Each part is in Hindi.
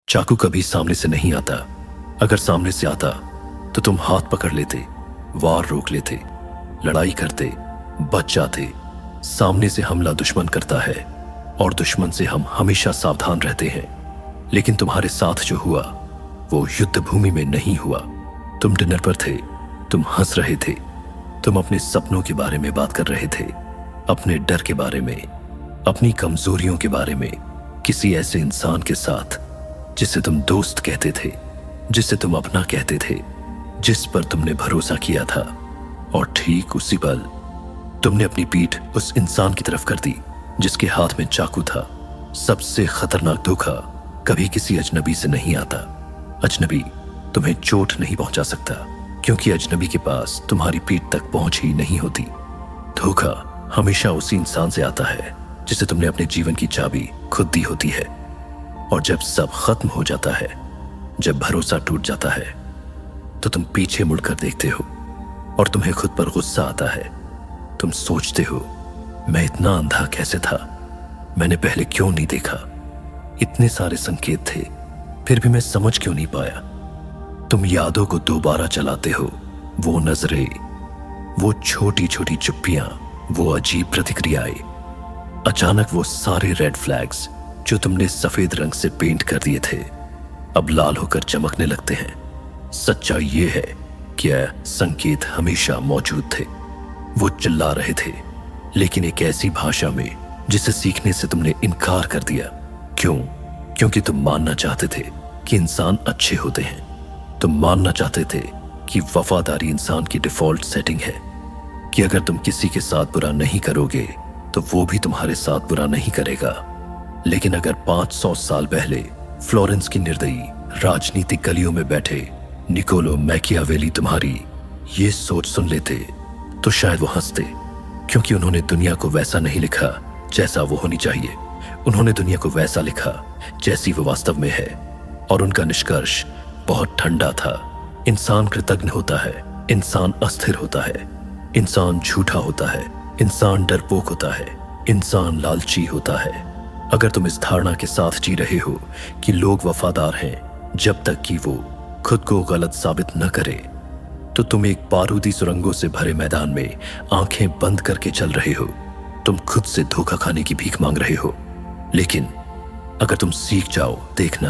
चाकू कभी सामने से नहीं आता। अगर सामने से आता तो तुम हाथ पकड़ लेते, वार रोक लेते, लड़ाई करते, बच जाते। सामने से हमला दुश्मन करता है और दुश्मन से हम हमेशा सावधान रहते हैं। लेकिन तुम्हारे साथ जो हुआ वो युद्ध भूमि में नहीं हुआ। तुम डिनर पर थे, तुम हंस रहे थे, तुम अपने सपनों के बारे में बात कर रहे थे, अपने डर के बारे में, अपनी कमजोरियों के बारे में, किसी ऐसे इंसान के साथ जिसे तुम दोस्त कहते थे, जिसे तुम अपना कहते थे, जिस पर तुमने भरोसा किया था। और ठीक उसी पल तुमने अपनी पीठ उस इंसान की तरफ कर दी जिसके हाथ में चाकू था। सबसे खतरनाक धोखा कभी किसी अजनबी से नहीं आता। अजनबी तुम्हें चोट नहीं पहुंचा सकता क्योंकि अजनबी के पास तुम्हारी पीठ तक पहुंच ही नहीं होती। धोखा हमेशा उसी इंसान से आता है जिसे तुमने अपने जीवन की चाबी खुद दी होती है। और जब सब खत्म हो जाता है, जब भरोसा टूट जाता है, तो तुम पीछे मुड़कर देखते हो और तुम्हें खुद पर गुस्सा आता है। तुम सोचते हो, मैं इतना अंधा कैसे था? मैंने पहले क्यों नहीं देखा? इतने सारे संकेत थे, फिर भी मैं समझ क्यों नहीं पाया? तुम यादों को दोबारा चलाते हो। वो नजरें, वो छोटी छोटी चुप्पियां, वो अजीब प्रतिक्रियाएं। अचानक वो सारे रेड फ्लैग्स जो तुमने सफेद रंग से पेंट कर दिए थे अब लाल होकर चमकने लगते हैं। सच्चाई ये है कि यह संकेत हमेशा मौजूद थे। वो चिल्ला रहे थे, लेकिन एक ऐसी भाषा में जिसे सीखने से तुमने इनकार कर दिया। क्यों? क्योंकि तुम मानना चाहते थे कि इंसान अच्छे होते हैं। तुम मानना चाहते थे कि वफादारी इंसान की डिफॉल्ट सेटिंग है, कि अगर तुम किसी के साथ बुरा नहीं करोगे तो वो भी तुम्हारे साथ बुरा नहीं करेगा। लेकिन अगर 500 साल पहले फ्लोरेंस की निर्दयी राजनीतिक गलियों में बैठे निकोलो मैकियावेली तुम्हारी ये सोच सुन लेते तो शायद वो हंसते, क्योंकि उन्होंने दुनिया को वैसा नहीं लिखा जैसा वो होनी चाहिए। उन्होंने दुनिया को वैसा लिखा जैसी वो वास्तव में है। और उनका निष्कर्ष बहुत ठंडा था। इंसान कृतज्ञ होता है, इंसान अस्थिर होता है, इंसान झूठा होता है, इंसान डरपोक होता है, इंसान लालची होता है। अगर तुम इस धारणा के साथ जी रहे हो कि लोग वफादार हैं जब तक कि वो खुद को गलत साबित न करे, तो तुम एक बारूदी सुरंगों से भरे मैदान में आंखें बंद करके चल रहे हो। तुम खुद से धोखा खाने की भीख मांग रहे हो। लेकिन अगर तुम सीख जाओ देखना,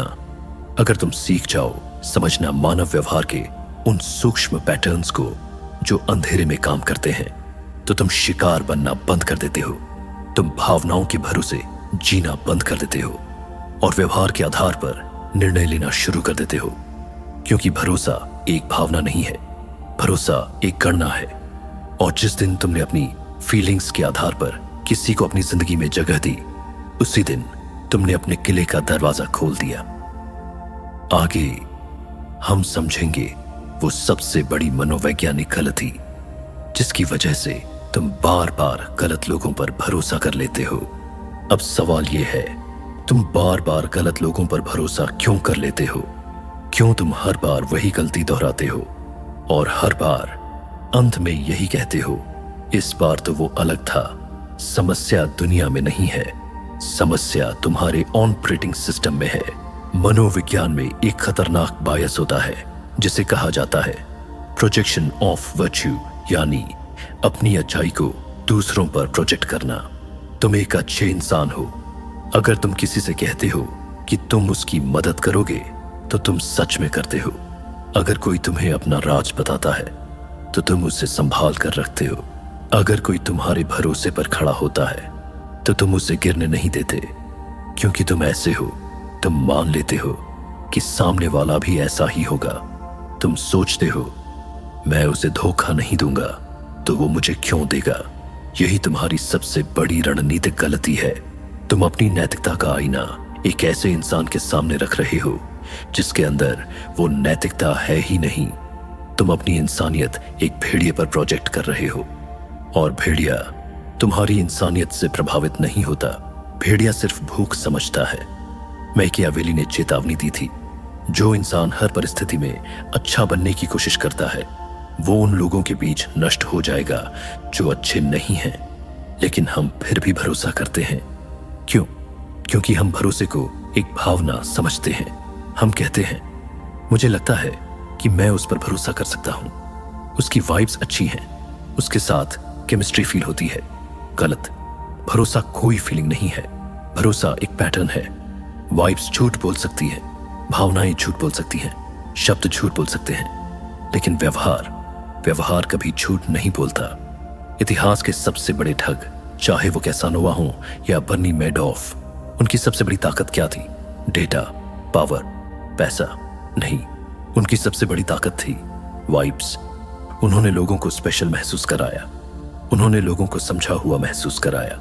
अगर तुम सीख जाओ समझना मानव व्यवहार के उन सूक्ष्म पैटर्न्स को जो अंधेरे में काम करते हैं, तो तुम शिकार बनना बंद कर देते हो। तुम भावनाओं के भरोसे जीना बंद कर देते हो और व्यवहार के आधार पर निर्णय लेना शुरू कर देते हो। क्योंकि भरोसा एक भावना नहीं है, भरोसा एक गणना है। और जिस दिन तुमने अपनी फीलिंग्स के आधार पर किसी को अपनी जिंदगी में जगह दी, उसी दिन तुमने अपने किले का दरवाजा खोल दिया। आगे हम समझेंगे वो सबसे बड़ी मनोवैज्ञानिक गलती जिसकी वजह से तुम बार बार गलत लोगों पर भरोसा कर लेते हो। अब सवाल यह है, तुम बार बार गलत लोगों पर भरोसा क्यों कर लेते हो? क्यों तुम हर बार वही गलती दोहराते हो और हर बार अंत में यही कहते हो, इस बार तो वो अलग था? समस्या दुनिया में नहीं है, समस्या तुम्हारे ऑपरेटिंग सिस्टम में है। मनोविज्ञान में एक खतरनाक बायस होता है जिसे कहा जाता है प्रोजेक्शन ऑफ वर्च्यू, यानी अपनी अच्छाई को दूसरों पर प्रोजेक्ट करना। तुम एक अच्छे इंसान हो। अगर तुम किसी से कहते हो कि तुम उसकी मदद करोगे तो तुम सच में करते हो। अगर कोई तुम्हें अपना राज बताता है तो तुम उसे संभाल कर रखते हो। अगर कोई तुम्हारे भरोसे पर खड़ा होता है तो तुम उसे गिरने नहीं देते, क्योंकि तुम ऐसे हो। तुम मान लेते हो कि सामने वाला भी ऐसा ही होगा। तुम सोचते हो, मैं उसे धोखा नहीं दूंगा तो वो मुझे क्यों देगा? यही तुम्हारी सबसे बड़ी रणनीतिक गलती है। तुम अपनी नैतिकता का आईना एक ऐसे इंसान के सामने रख रहे हो जिसके अंदर वो नैतिकता है ही नहीं। तुम अपनी इंसानियत एक भेड़िए पर प्रोजेक्ट कर रहे हो, और भेड़िया तुम्हारी इंसानियत से प्रभावित नहीं होता। भेड़िया सिर्फ भूख समझता है। मैकियावेली ने चेतावनी दी थी, जो इंसान हर परिस्थिति में अच्छा बनने की कोशिश करता है वो उन लोगों के बीच नष्ट हो जाएगा जो अच्छे नहीं हैं। लेकिन हम फिर भी भरोसा करते हैं। क्यों? क्योंकि हम भरोसे को एक भावना समझते हैं। हम कहते हैं मुझे लगता है कि मैं उस पर भरोसा कर सकता हूं, उसकी वाइब्स अच्छी हैं, उसके साथ केमिस्ट्री फील होती है। गलत। भरोसा कोई फीलिंग नहीं है, भरोसा एक पैटर्न है। वाइब्स झूठ बोल सकती है, भावनाएं झूठ बोल सकती हैं, शब्द झूठ बोल सकते हैं, लेकिन व्यवहार कभी झूठ नहीं बोलता। इतिहास के सबसे बड़े ठग, चाहे वो कैसानोवा हो या बर्नी मैडॉफ, उनकी सबसे बड़ी ताकत क्या थी? डेटा, पावर, पैसा नहीं। उनकी सबसे बड़ी ताकत थी वाइब्स। उन्होंने लोगों को स्पेशल महसूस कराया, उन्होंने लोगों को समझा हुआ महसूस कराया,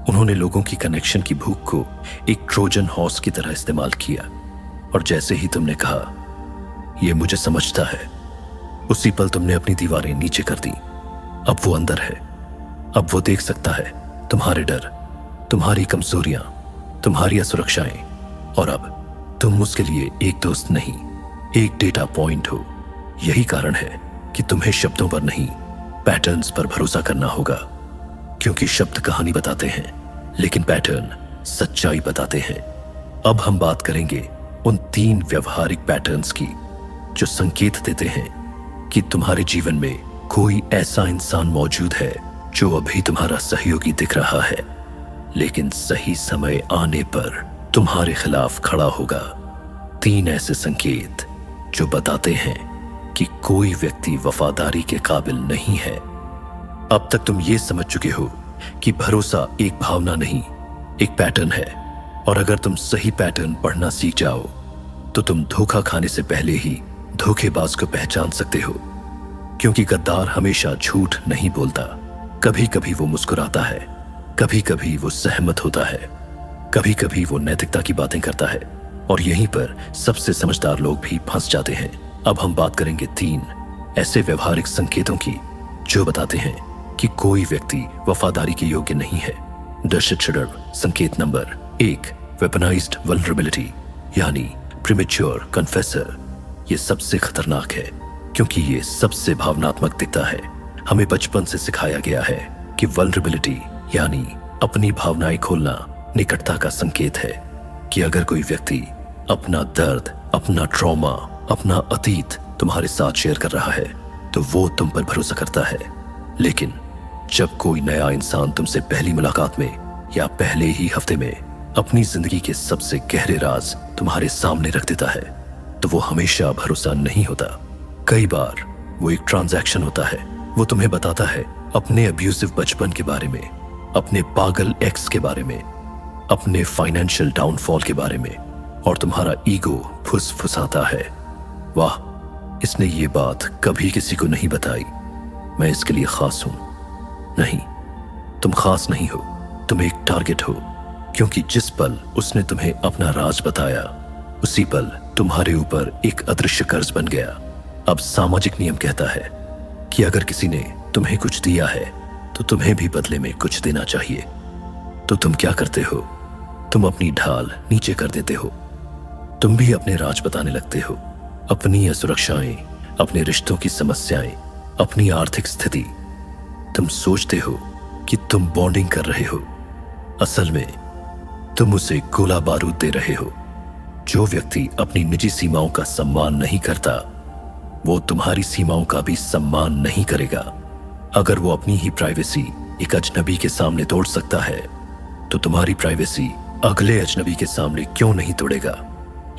उन्होंने लोगों की कनेक्शन की भूख को एक ट्रोजन हॉर्स की तरह इस्तेमाल किया। और जैसे ही तुमने कहा यह मुझे समझता है, उसी पल तुमने अपनी दीवारें नीचे कर दी। अब वो अंदर है, अब वो देख सकता है तुम्हारे डर, तुम्हारी कमजोरियां, तुम्हारी असुरक्षाएं, और अब तुम उसके लिए एक दोस्त नहीं, एक डेटा पॉइंट हो। यही कारण है कि तुम्हें शब्दों पर नहीं, पैटर्न्स पर भरोसा करना होगा, क्योंकि शब्द कहानी बताते हैं लेकिन पैटर्न सच्चाई बताते हैं। अब हम बात करेंगे उन 3 व्यवहारिक पैटर्न्स की जो संकेत देते हैं कि तुम्हारे जीवन में कोई ऐसा इंसान मौजूद है जो अभी तुम्हारा सहयोगी दिख रहा है, लेकिन सही समय आने पर तुम्हारे खिलाफ खड़ा होगा। 3 ऐसे संकेत जो बताते हैं कि कोई व्यक्ति वफादारी के काबिल नहीं है। अब तक तुम ये समझ चुके हो कि भरोसा एक भावना नहीं, एक पैटर्न है, और अगर तुम सही पैटर्न पढ़ना सीख जाओ तो तुम धोखा खाने से पहले ही धोखेबाज को पहचान सकते हो। क्योंकि गद्दार हमेशा झूठ नहीं बोलता, कभी कभी वो मुस्कुराता है, कभी कभी वो सहमत होता है, कभी कभी वो नैतिकता की बातें करता है, और यहीं पर सबसे समझदार लोग भी फंस जाते हैं। अब हम बात करेंगे 3 ऐसे व्यवहारिक संकेतों की जो बताते हैं कि कोई व्यक्ति वफादारी के योग्य नहीं है। संकेत नंबर 1, वेपनाइज्ड वल्नरेबिलिटी, यानी प्रीमेच्योर कन्फेसर। ये सबसे खतरनाक है क्योंकि ये सबसे भावनात्मक दिखता है। हमें बचपन से सिखाया गया है कि वल्नरेबिलिटी यानी अपनी भावनाएं खोलना निकटता का संकेत है, कि अगर कोई व्यक्ति अपना दर्द, अपना ट्रॉमा, अपना अतीत तुम्हारे साथ शेयर कर रहा है तो वो तुम पर भरोसा करता है। लेकिन जब कोई नया इंसान तुमसे पहली मुलाकात में या पहले ही हफ्ते में अपनी जिंदगी के सबसे गहरे राज तुम्हारे सामने रख देता है तो वो हमेशा भरोसा नहीं होता। कई बार वो एक ट्रांजैक्शन होता है, वो तुम्हें बताता है अपने अब्यूसिव बचपन के बारे में, अपने पागल एक्स के बारे में, अपने फाइनेंशियल डाउनफॉल के बारे में, और तुम्हारा ईगो फुसफुसाता है, वाह इसने ये बात कभी किसी को नहीं बताई, मैं इसके लिए खास हूं। नहीं, तुम खास नहीं हो, तुम एक टारगेट हो, क्योंकि जिस पल उसने तुम्हें अपना राज बताया उसी पल तुम्हारे ऊपर एक अदृश्य कर्ज बन गया। अब सामाजिक नियम कहता है कि अगर किसी ने तुम्हें कुछ दिया है तो तुम्हें भी बदले में कुछ देना चाहिए। तो तुम क्या करते हो? तुम अपनी ढाल नीचे कर देते हो, तुम भी अपने राज बताने लगते हो, अपनी असुरक्षाएं, अपने रिश्तों की समस्याएं, अपनी आर्थिक स्थिति। तुम सोचते हो कि तुम बॉन्डिंग कर रहे हो, असल में तुम उसे गोला बारूद दे रहे हो। जो व्यक्ति अपनी निजी सीमाओं का सम्मान नहीं करता वो तुम्हारी सीमाओं का भी सम्मान नहीं करेगा। अगर वो अपनी ही प्राइवेसी एक अजनबी के सामने तोड़ सकता है तो तुम्हारी प्राइवेसी अगले अजनबी के सामने क्यों नहीं तोड़ेगा?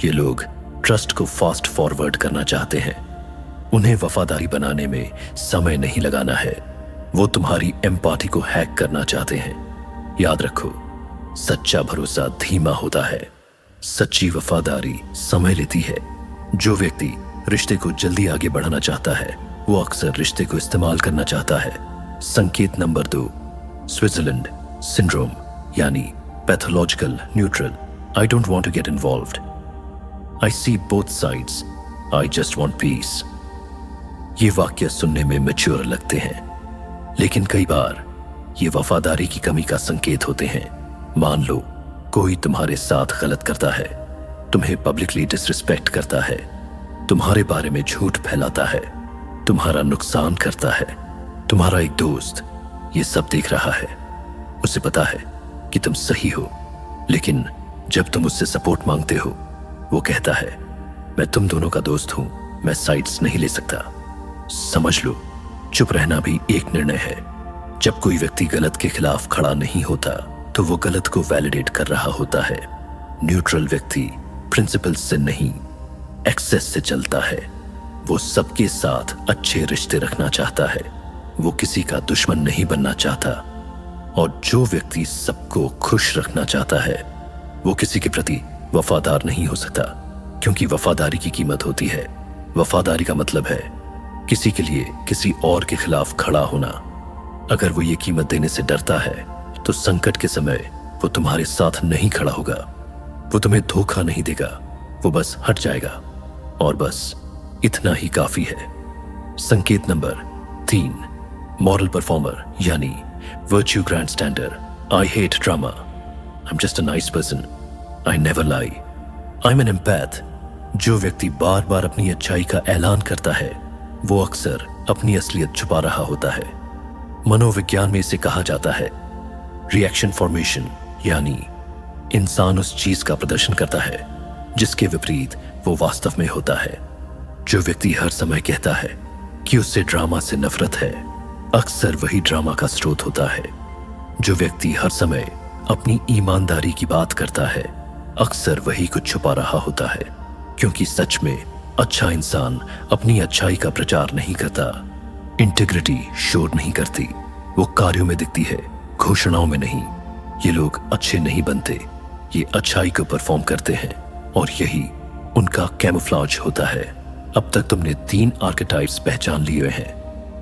ये लोग ट्रस्ट को फास्ट फॉरवर्ड करना चाहते हैं, उन्हें वफादारी बनाने में समय नहीं लगाना है, वो तुम्हारी एम्पैथी को हैक करना चाहते हैं। याद रखो, सच्चा भरोसा धीमा होता है, सच्ची वफादारी समय लेती है। जो व्यक्ति रिश्ते को जल्दी आगे बढ़ाना चाहता है वो अक्सर रिश्ते को इस्तेमाल करना चाहता है। संकेत नंबर 2, स्विट्जरलैंड सिंड्रोम, यानी pathological neutral. I don't want to get involved, I see both sides, I just want peace. ये वाक्य सुनने में मैच्योर लगते हैं, लेकिन कई बार ये वफादारी की कमी का संकेत होते हैं। मान लो कोई तुम्हारे साथ गलत करता है, तुम्हें पब्लिकली डिसरिस्पेक्ट करता है, तुम्हारे बारे में झूठ फैलाता है, तुम्हारा नुकसान करता है। तुम्हारा एक दोस्त ये सब देख रहा है, उसे पता है कि तुम सही हो, लेकिन जब तुम उससे सपोर्ट मांगते हो वो कहता है, मैं तुम दोनों का दोस्त हूं, मैं साइड्स नहीं ले सकता। समझ लो, चुप रहना भी एक निर्णय है। जब कोई व्यक्ति गलत के खिलाफ खड़ा नहीं होता तो वो गलत को वैलिडेट कर रहा होता है। न्यूट्रल व्यक्ति प्रिंसिपल्स से नहीं, एक्सेस से चलता है। वो सबके साथ अच्छे रिश्ते रखना चाहता है, वो किसी का दुश्मन नहीं बनना चाहता। और जो व्यक्ति सबको खुश रखना चाहता है वो किसी के प्रति वफादार नहीं हो सकता, क्योंकि वफादारी की कीमत होती है। वफादारी का मतलब है किसी के लिए किसी और के खिलाफ खड़ा होना। अगर वो ये कीमत देने से डरता है तो संकट के समय वो तुम्हारे साथ नहीं खड़ा होगा, वो तुम्हें धोखा नहीं देगा, वो बस हट जाएगा। और बस इतना ही काफी है। संकेत नंबर 3, मॉरल परफॉर्मर यानी virtue grandstander. I hate drama, I am just a nice person, I never lie, I am an empath. जो व्यक्ति बार बार अपनी अच्छाई का ऐलान करता है वो अक्सर अपनी असलियत छुपा रहा होता है। मनोविज्ञान में इसे कहा जाता है रिएक्शन फॉर्मेशन, यानी इंसान उस चीज का प्रदर्शन करता है जिसके विपरीत वो वास्तव में होता है। जो व्यक्ति हर समय कहता है कि उससे ड्रामा से नफरत है, अक्सर वही ड्रामा का स्रोत होता है। जो व्यक्ति हर समय अपनी ईमानदारी की बात करता है, अक्सर वही कुछ छुपा रहा होता है, क्योंकि सच में अच्छा इंसान अपनी अच्छाई का प्रचार नहीं करता। इंटीग्रिटी शोर नहीं करती, वो कार्यों में दिखती है, घोषणाओं में नहीं। ये लोग अच्छे नहीं बनते, ये अच्छाई को परफॉर्म करते हैं और यही उनका कैमोफ्लेज होता है। अब तक तुमने 3 आर्केटाइप्स पहचान लिए हैं,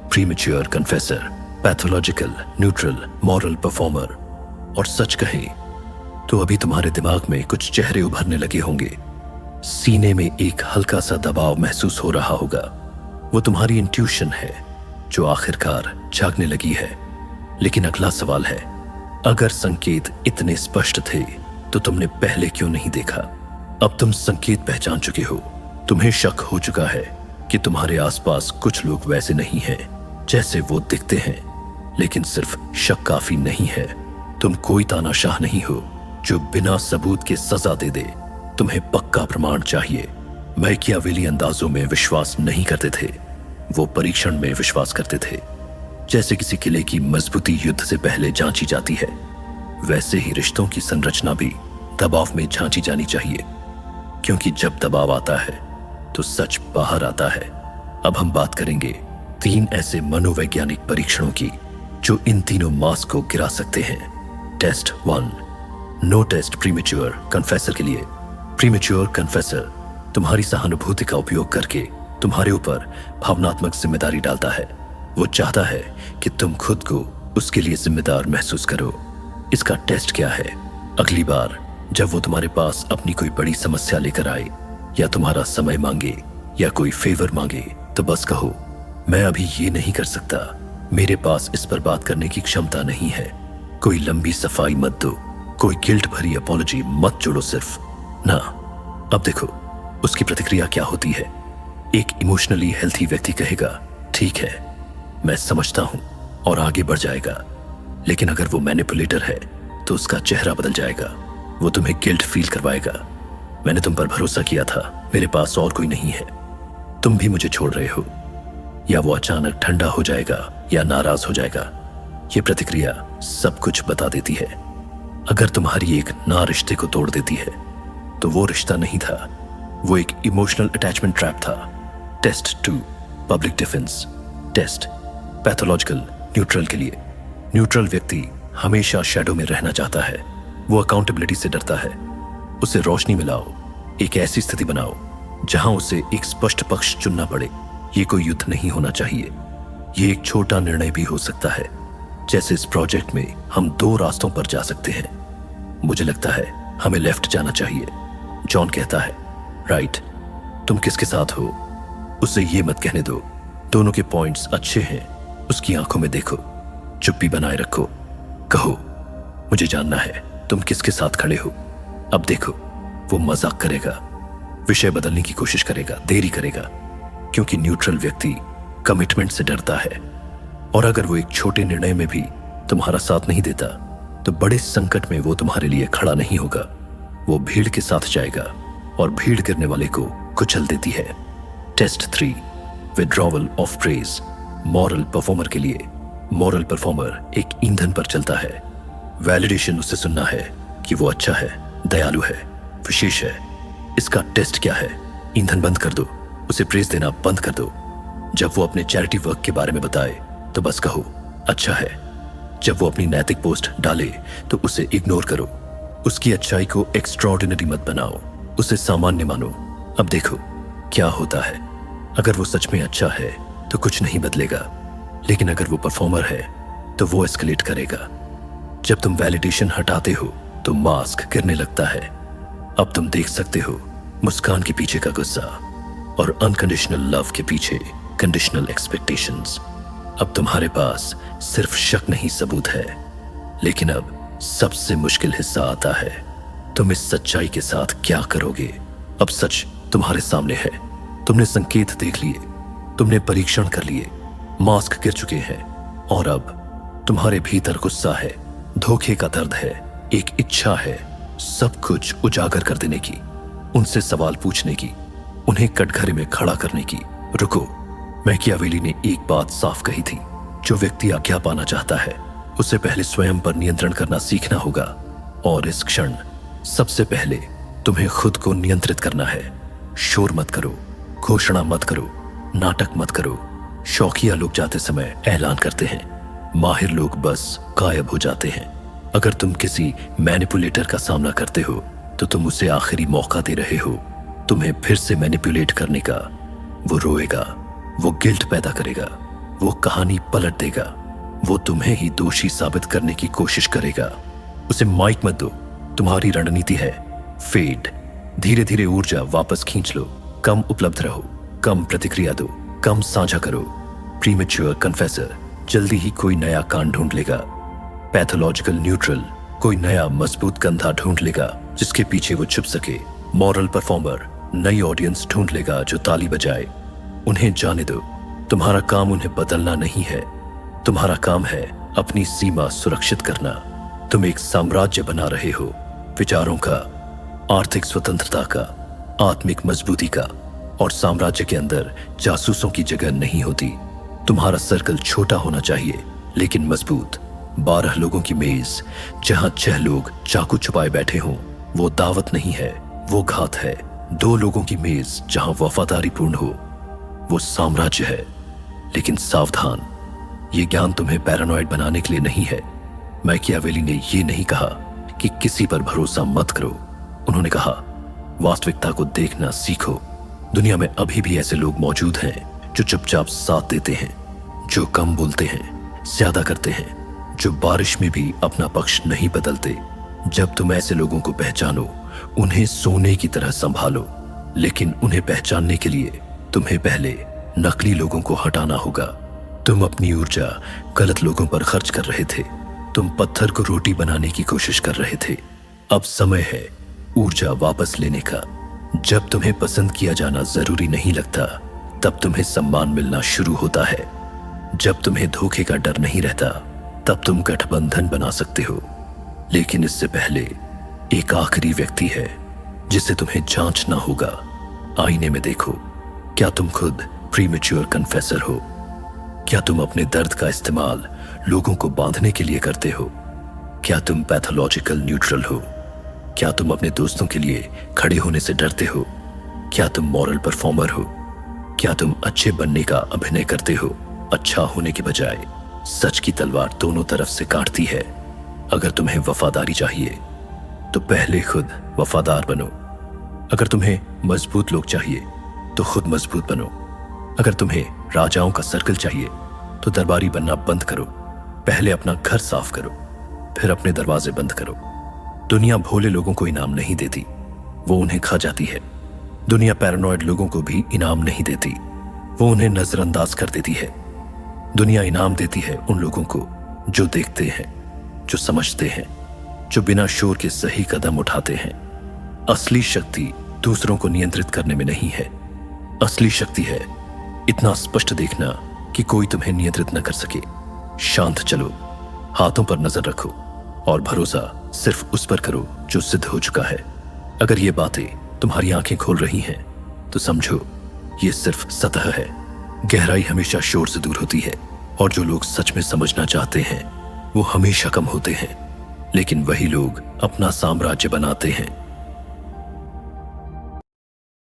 premature confessor, pathological neutral, moral performer. और सच कहें तो अभी तुम्हारे दिमाग में कुछ चेहरे उभरने लगे होंगे, सीने में एक हल्का सा दबाव महसूस हो रहा होगा। वो तुम्हारी इंट्यूशन है जो आखिरकार जागने लगी है। लेकिन अगला सवाल है, अगर संकेत इतने स्पष्ट थे तो तुमने पहले क्यों नहीं देखा? अब तुम संकेत पहचान चुके हो, तुम्हें शक हो चुका है कि तुम्हारे आसपास कुछ लोग वैसे नहीं हैं जैसे वो दिखते हैं। लेकिन सिर्फ शक काफी नहीं है, तुम कोई तानाशाह नहीं हो जो बिना सबूत के सजा दे दे। तुम्हें पक्का प्रमाण चाहिए। मैकियावेली अंदाजों में विश्वास नहीं करते थे, वो परीक्षण में विश्वास करते थे। जैसे किसी किले की मजबूती युद्ध से पहले जांची जाती है, वैसे ही रिश्तों की संरचना भी दबाव में झांची जानी चाहिए, क्योंकि जब दबाव आता है तो सच बाहर आता है। अब हम बात करेंगे 3 ऐसे मनोवैज्ञानिक परीक्षणों की जो इन तीनों मास्क को गिरा सकते हैं। Test 1, no test premature confessor के लिए। प्रीमेच्योर कन्फेसर तुम्हारी सहानुभूति का उपयोग करके तुम्हारे ऊपर भावनात्मक जिम्मेदारी डालता है। वो चाहता है कि तुम खुद को उसके लिए जिम्मेदार महसूस करो। इसका टेस्ट क्या है? अगली बार जब वो तुम्हारे पास अपनी कोई बड़ी समस्या लेकर आए या तुम्हारा समय मांगे या कोई फेवर मांगे तो बस कहो, मैं अभी ये नहीं कर सकता, मेरे पास इस पर बात करने की क्षमता नहीं है। कोई लंबी सफाई मत दो, कोई गिल्ट भरी अपॉलॉजी मत जोड़ो सिर्फ ना। अब देखो उसकी प्रतिक्रिया क्या होती है। एक इमोशनली हेल्थी व्यक्ति कहेगा, ठीक है मैं समझता हूं, और आगे बढ़ जाएगा। लेकिन अगर वो मैनिपुलेटर है तो उसका चेहरा बदल जाएगा। वो तुम्हें गिल्ट फील करवाएगा, मैंने तुम पर भरोसा किया था, मेरे पास और कोई नहीं है, तुम भी मुझे छोड़ रहे हो। या वो अचानक ठंडा हो जाएगा या नाराज हो जाएगा। ये प्रतिक्रिया सब कुछ बता देती है। अगर तुम्हारी एक ना रिश्ते को तोड़ देती है तो वो रिश्ता नहीं था, वो एक इमोशनल अटैचमेंट ट्रैप था। Test 2, public defence. Test pathological neutral के लिए। न्यूट्रल व्यक्ति हमेशा शैडो में रहना चाहता है, वो अकाउंटेबिलिटी से डरता है। उसे रोशनी में लाओ, एक ऐसी स्थिति बनाओ जहां उसे एक स्पष्ट पक्ष चुनना पड़े। ये कोई युद्ध नहीं होना चाहिए, ये एक छोटा निर्णय भी हो सकता है। जैसे इस प्रोजेक्ट में हम 2 रास्तों पर जा सकते हैं। मुझे लगता है हमें लेफ्ट जाना चाहिए। जॉन कहता है, राइट, तुम किसके साथ हो? उसे ये मत कहने दो, दोनों के पॉइंट्स अच्छे हैं, उसकी आंखों में देखो, चुप्पी बनाए रखो, कहो मुझे जानना है तुम किसके साथ खड़े हो। अब देखो वो मजाक करेगा, विषय बदलने की कोशिश करेगा, देरी करेगा, क्योंकि न्यूट्रल व्यक्ति कमिटमेंट से डरता है। और अगर वो एक छोटे निर्णय में भी तुम्हारा साथ नहीं देता तो बड़े संकट में वो तुम्हारे लिए खड़ा नहीं होगा, वो भीड़ के साथ जाएगा। और भीड़ गिरने वाले को कुचल देती है। Test 3, withdrawal of praise. Moral performer के लिए मॉरल परफॉर्मर एक ईंधन पर चलता है। वैलिडेशन उससे सुनना है कि वो अच्छा है, दयालु है, विशेष है। इसका टेस्ट क्या है? ईंधन बंद कर दो, उसे प्रेज देना बंद कर दो। जब वो अपने चैरिटी वर्क के बारे में बताए तो बस कहो अच्छा है। जब वो अपनी नैतिक पोस्ट डाले तो उसे इग्नोर करो। उसकी अच्छाई को एक्स्ट्राऑर्डिनरी मत बनाओ, उसे सामान्य मानो। अब देखो क्या होता है। अगर वो सच में अच्छा है तो कुछ नहीं बदलेगा, लेकिन अगर वो परफॉर्मर है तो वो एस्केलेट करेगा। जब तुम वैलिडेशन हटाते हो तो मास्क गिरने लगता है। अब तुम देख सकते हो मुस्कान के पीछे का गुस्सा और अनकंडीशनल लव के पीछे कंडीशनल एक्सपेक्टेशंस। अब तुम्हारे पास सिर्फ शक नहीं सबूत है। लेकिन अब सबसे मुश्किल हिस्सा आता है, तुम इस सच्चाई के साथ क्या करोगे? अब सच तुम्हारे सामने है, तुमने संकेत देख लिए, तुमने परीक्षण कर लिए, मास्क गिर चुके हैं और अब तुम्हारे भीतर गुस्सा है, धोखे का दर्द है, एक इच्छा है सब कुछ उजागर कर देने की, उनसे सवाल पूछने की, उन्हें कटघरे में खड़ा करने की। रुको, मैकियावेली ने एक बात साफ कही थी, जो व्यक्ति आज्ञा पाना चाहता है उसे पहले स्वयं पर नियंत्रण करना सीखना होगा। और इस क्षण सबसे पहले तुम्हें खुद को नियंत्रित करना है। शोर मत करो, घोषणा मत करो, नाटक मत करो। शौकिया लोग जाते समय ऐलान करते हैं, माहिर लोग बस गायब हो जाते हैं। अगर तुम किसी मैनिपुलेटर का सामना करते हो तो तुम उसे आखिरी मौका दे रहे हो। तुम्हें फिर से मैनिपुलेट करने का। वो रोएगा, वो गिल्ट पैदा करेगा, वो कहानी पलट देगा, वो तुम्हें ही दोषी साबित करने की कोशिश करेगा। उसे माइक मत दो, तुम्हारी रणनीति है फेड। धीरे धीरे ऊर्जा वापस खींच लो, कम उपलब्ध रहो, कम प्रतिक्रिया दो, कम साझा करो। प्रीमेच्योर कन्फेसर जल्दी ही कोई नया कान ढूंढ लेगा। पैथोलॉजिकल न्यूट्रल कोई नया मजबूत कंधा ढूंढ लेगा जिसके पीछे वो छुप सके। मॉरल परफॉर्मर नई ऑडियंस ढूंढ लेगा जो ताली बजाए। उन्हें जाने दो, तुम्हारा काम उन्हें बदलना नहीं है, तुम्हारा काम है अपनी सीमा सुरक्षित करना। तुम एक साम्राज्य बना रहे हो, विचारों का, आर्थिक स्वतंत्रता का, आत्मिक मजबूती का। और साम्राज्य के अंदर जासूसों की जगह नहीं होती। तुम्हारा सर्कल छोटा होना चाहिए लेकिन मजबूत। 12 लोगों की मेज जहां 6 लोग चाकू छुपाए बैठे हों, वो दावत नहीं है, वो घात है। 2 लोगों की मेज जहां वफादारी पूर्ण हो, वो साम्राज्य है। लेकिन सावधान, ये ज्ञान तुम्हें पैरानॉइड बनाने के लिए नहीं है। मैकियावेली ने ये नहीं कहा कि किसी पर भरोसा मत करो। उन्होंने कहा वास्तविकता को देखना सीखो। दुनिया में अभी भी ऐसे लोग मौजूद हैं जो चुपचाप साथ देते हैं, जो कम बोलते हैं, ज्यादा करते हैं, जो बारिश में भी अपना पक्ष नहीं बदलते। जब तुम ऐसे लोगों को पहचानो, उन्हें सोने की तरह संभालो। लेकिन उन्हें पहचानने के लिए तुम्हें पहले नकली लोगों को हटाना होगा। तुम अपनी ऊर्जा गलत लोगों पर खर्च कर रहे थे। तुम पत्थर को रोटी बनाने की कोशिश कर रहे थे। अब समय है ऊर्जा वापस लेने का। जब तुम्हें पसंद किया जाना जरूरी नहीं लगता, तब तुम्हें सम्मान मिलना शुरू होता है। जब तुम्हें धोखे का डर नहीं रहता, तब तुम गठबंधन बना सकते हो। लेकिन इससे पहले एक आखिरी व्यक्ति है जिसे तुम्हें जांचना होगा। आईने में देखो, क्या तुम खुद प्रीमेच्योर कन्फेसर हो? क्या तुम अपने दर्द का इस्तेमाल लोगों को बांधने के लिए करते हो? क्या तुम पैथोलॉजिकल न्यूट्रल हो? क्या तुम अपने दोस्तों के लिए खड़े होने से डरते हो? क्या तुम मॉरल परफॉर्मर हो? क्या तुम अच्छे बनने का अभिनय करते हो, अच्छा होने के बजाय? सच की तलवार दोनों तरफ से काटती है। अगर तुम्हें वफादारी चाहिए तो पहले खुद वफादार बनो। अगर तुम्हें मजबूत लोग चाहिए तो खुद मजबूत बनो। अगर तुम्हें राजाओं का सर्कल चाहिए तो दरबारी बनना बंद करो। पहले अपना घर साफ करो, फिर अपने दरवाजे बंद करो। दुनिया भोले लोगों को इनाम नहीं देती, वो उन्हें खा जाती है। दुनिया पैरानॉइड लोगों को भी इनाम नहीं देती, वो उन्हें नजरअंदाज कर देती है। दुनिया इनाम देती है उन लोगों को जो देखते हैं, जो समझते हैं, जो बिना शोर के सही कदम उठाते हैं। असली शक्ति दूसरों को नियंत्रित करने में नहीं है। असली शक्ति है इतना स्पष्ट देखना कि कोई तुम्हें नियंत्रित न कर सके। शांत चलो, हाथों पर नजर रखो और भरोसा सिर्फ उस पर करो जो सिद्ध हो चुका है। अगर ये बातें तुम्हारी आंखें खोल रही हैं तो समझो ये सिर्फ सतह है। गहराई हमेशा शोर से दूर होती है, और जो लोग सच में समझना चाहते हैं वो हमेशा कम होते हैं। लेकिन वही लोग अपना साम्राज्य बनाते हैं